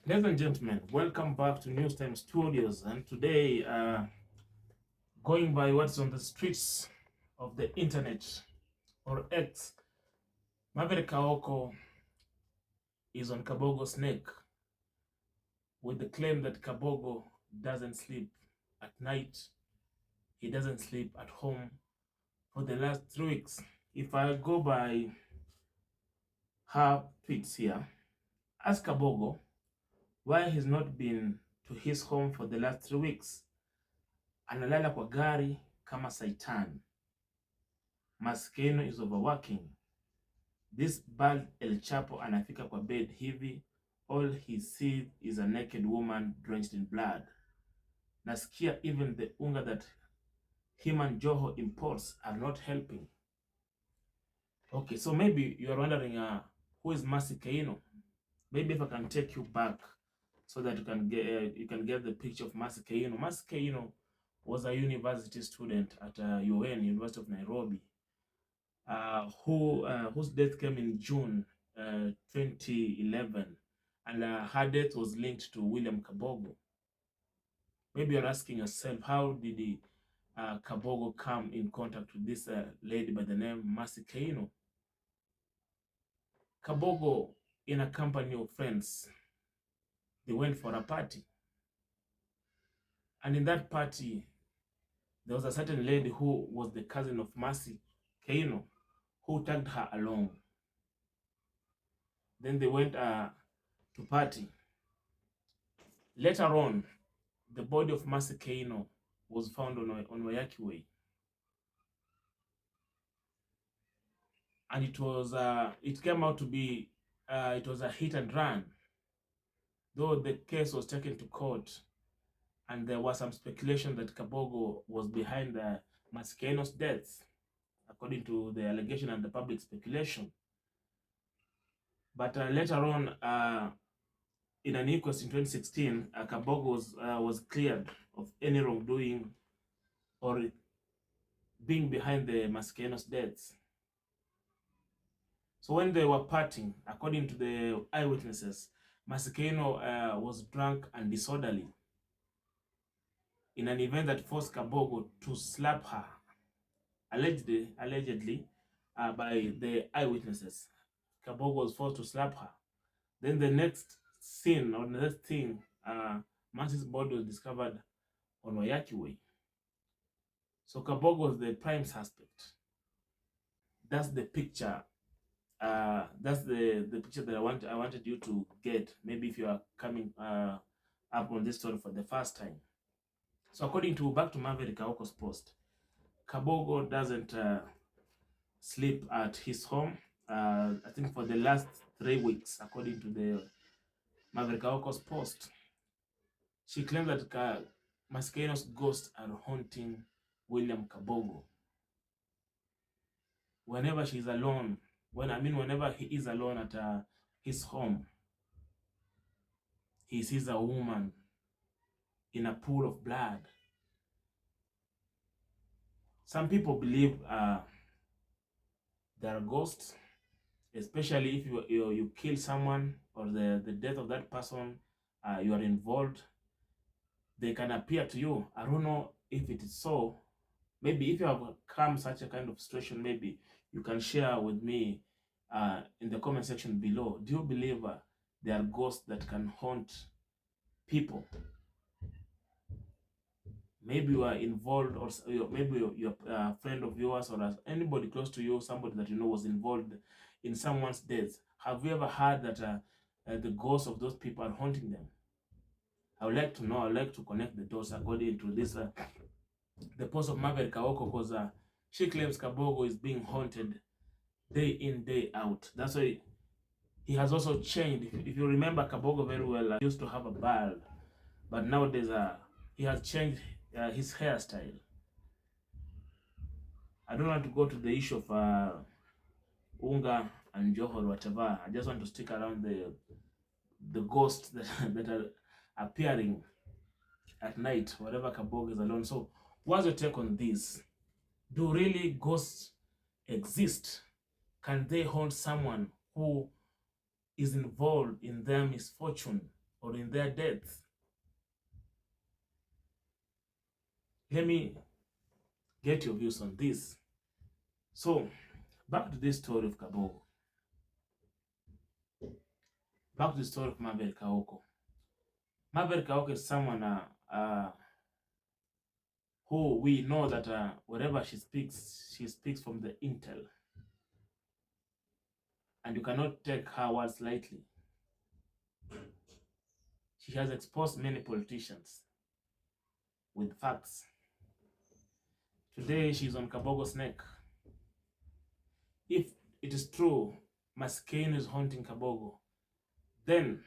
Ladies and gentlemen, welcome back to News Time Studios. And today, going by what's on the streets of the internet or X, Maverick is on Kabogo's neck with the claim that Kabogo doesn't sleep at night. He doesn't sleep at home for the last 3 weeks. If I go by her tweets here, ask Kabogo why he's not been to his home for the last 3 weeks. Analala kwa gari kama saitan. Keino is overworking. This bald El Chapo anafika kwa bed hivi. All he sees is a naked woman drenched in blood. Nasikia even the unga that him and Joho imports are not helping. Okay, so maybe you are wondering who is Keino? Maybe if I can take you back so that you can get the picture of Keino. Keino was a university student at UN, University of Nairobi. Whose death came in June 2011, and her death was linked to William Kabogo. Maybe you're asking yourself, how did Kabogo come in contact with this lady by the name Keino? Kabogo, in a company of friends, they went for a party, and in that party, there was a certain lady who was the cousin of Keino, who tagged her along. Then they went to party. Later on, the body of Keino was found on Wayaki Way. And it came out to be, it was a hit and run. Though the case was taken to court, and there was some speculation that Kabogo was behind Keino's death, according to the allegation and the public speculation. But later on, in an inquest in 2016, Kabogo was cleared of any wrongdoing or being behind the Keino's death. So when they were partying, according to the eyewitnesses, Keino was drunk and disorderly in an event that forced Kabogo to slap her, allegedly by the eyewitnesses. Kabogo was forced to slap her. Then the next scene, or the next thing, Mercy's body was discovered on Wayaki Way. So Kabogo was the prime suspect. That's the picture. That's the picture that I wanted you to get. Maybe if you are coming up on this story for the first time. So according to back to Maverick Aoko's post, Kabogo doesn't sleep at his home. I think for the last 3 weeks, according to the Maverick Aoko's post. She claimed that Keino's ghosts are haunting William Kabogo. Whenever she's alone, whenever he is alone at his home, he sees a woman in a pool of blood. Some people believe there are ghosts, especially if you kill someone or the death of that person, you are involved. They can appear to you. I don't know if it is so. Maybe if you have come such a kind of situation, maybe you can share with me in the comment section below. Do you believe there are ghosts that can haunt people? Maybe you are involved, or maybe you're a friend of yours, or anybody close to you, somebody that you know was involved in someone's death. Have you ever heard that the ghosts of those people are haunting them? I would like to know. I would like to connect the dots according to this, the post of Maverick Aoko, because she claims Kabogo is being haunted day in, day out. That's why he has also changed. If you remember Kabogo very well, he used to have a bald, but nowadays he has changed his hairstyle. I don't want to go to the issue of Unga and Joho or whatever. I just want to stick around the ghosts that are appearing at night, whatever Kabogo is alone. So what's your take on this? Do really ghosts exist? Can they haunt someone who is involved in their misfortune or in their death. Let me get your views on this. So, back to this story of Kabogo. Back to the story of Maverick. Maverick is someone who we know that wherever she speaks from the intel. And you cannot take her words lightly. She has exposed many politicians with facts. Today, she's on Kabogo's neck. If it is true, Keino is haunting Kabogo, then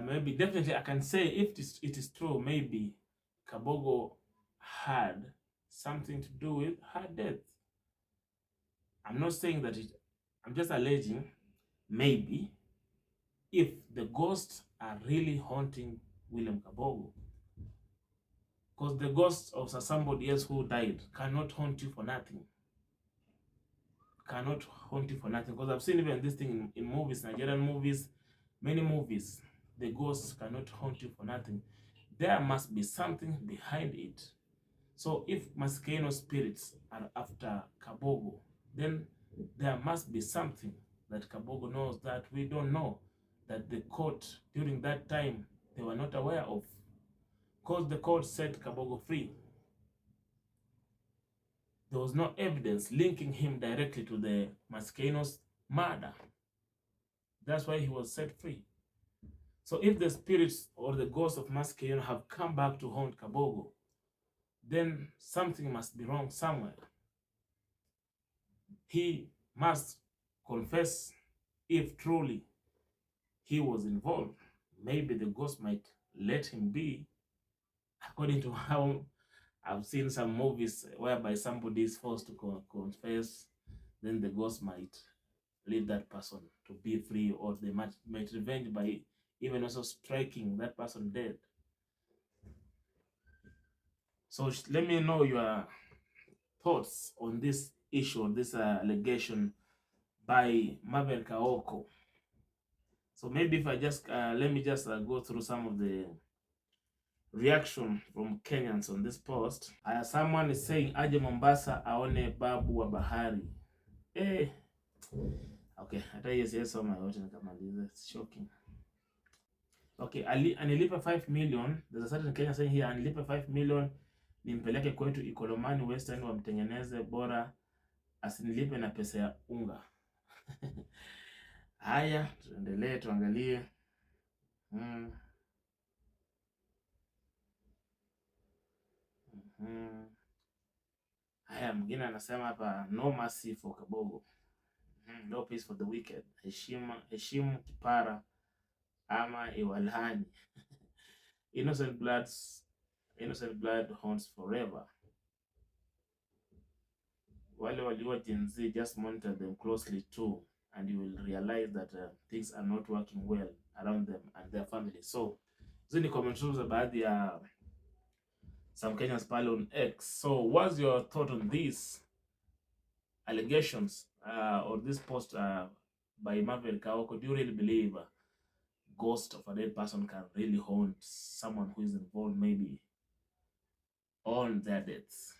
maybe definitely I can say if it is true, maybe Kabogo had something to do with her death. I'm not saying that I'm just alleging maybe if the ghosts are really haunting William Kabogo. Because the ghost of somebody else who died cannot haunt you for nothing. Cannot haunt you for nothing. Because I've seen even this thing in movies, Nigerian movies, many movies, the ghosts cannot haunt you for nothing. There must be something behind it. So if Keino's spirits are after Kabogo, then there must be something that Kabogo knows that we don't know, that the court during that time they were not aware of. Because the court set Kabogo free. There was no evidence linking him directly to the Keino's murder. That's why he was set free. So if the spirits or the ghosts of Keino have come back to haunt Kabogo, then something must be wrong somewhere. He must confess if truly he was involved. Maybe the ghost might let him be, according to how I've seen some movies whereby somebody is forced to confess, then the ghost might lead that person to be free, or they might revenge by even also striking that person dead. So let me know your thoughts on this issue, on this allegation by Maverick. So maybe if I just, let me just go through some of the reaction from Kenyans on this post. Someone is saying aje Mombasa aone babu wa bahari. Okay, hata hiyo siyasoma yote nikamaliza. It's shocking. Okay, anilipe 5 million. There's a certain Kenya saying here, anilipe 5 million nimpeleke kwetu Ikolomani Western wamtengeneze, bora asinilipe na pesa ya unga. Haya, tuendelee tuangalie. Haya, mwingine anasema hapa, no mercy for Kabogo. No peace for the wicked. Heshimu kipara ama iwalhani. Innocent blood haunts forever. Wale waliwa Gen Z, just monitor them closely too, and you will realize that things are not working well around them and their family. So, hizo ni comments za baadhi ya some Kenyans pale on X. So, what's your thought on these allegations or this post by Maverick? Do you really believe a ghost of a dead person can really haunt someone who is involved maybe on their deaths?